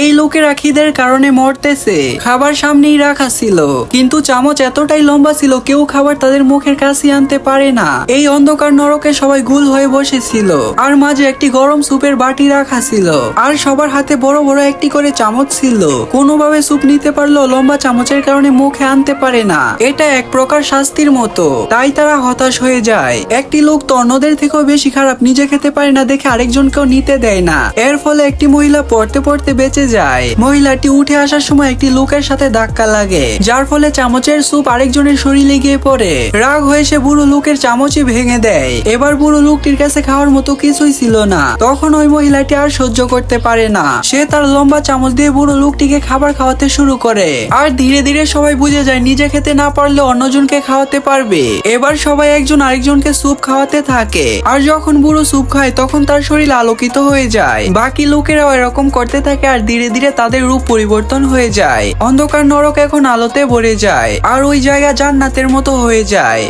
এই লোকেরা খিদের কারণে মরতেছে। খাবার সামনেই রাখা ছিল, কিন্তু চামচ এতটাই লম্বা ছিল কেউ খাবার তাদের মুখের কাছে আনতে পারে না। এই অন্ধকার নরকে সবাই গুল হয়ে বসেছিল, আর মাঝে একটি গরম স্যুপের বাটি রাখা ছিল, আর সবার হাতে বড় বড় একটি করে চামচ ছিল। কোনোভাবে স্যুপ নিতে পারলেও লম্বা চামচের কারণে মুখে আনতে পারে না। এটা এক প্রকার শাস্তির মতো, তাই তারা হতাশ হয়ে যায়। একটি লোক তো অন্যদের থেকেও বেশি খারাপ, নিজে খেতে পারে না দেখে আরেকজনকেও নিতে দেয় না। এর ফলে একটি মহিলা পড়তে পড়তে বেঁচে যায়। মহিলাটি উঠে আসার সময় একটি লোকের সাথে ধাক্কা লাগে, যার ফলে চামচের স্যুপ আরেকজনের শরীরে গিয়ে পড়ে। রাগ হয়ে সে বুড়ো লোকের চামচই ভেঙে দেয়। এবার বুড়ো লোকটির কাছে খাওয়ার মতো কিছুই ছিল না। তখন ওই মহিলাটি আর সহ্য করতে পারে না, সে তার লম্বা চামচ দিয়ে বুড়ো লোকটিকে খাবার খাওয়াতে শুরু করে। আর ধীরে ধীরে সবাই বুঝে যায় নিজে খেতে না পারলে অন্যজনকে খাওয়াতে পারবে। এবার সবাই একজন আরেকজনকে স্যুপ খাওয়াতে থাকে, আর যখন বুড়ো স্যুপ খায় তখন তার শরীর আলোকিত হয়ে যায়। বাকি লোকেরাও এরকম করতে থাকে, আর ধীরে ধীরে তাদের রূপ পরিবর্তন হয়ে যায়। অন্ধকার নরক এখন আলোতে ভরে যায়, আর ওই জায়গা জান্নাতের মতো হয়ে যায়।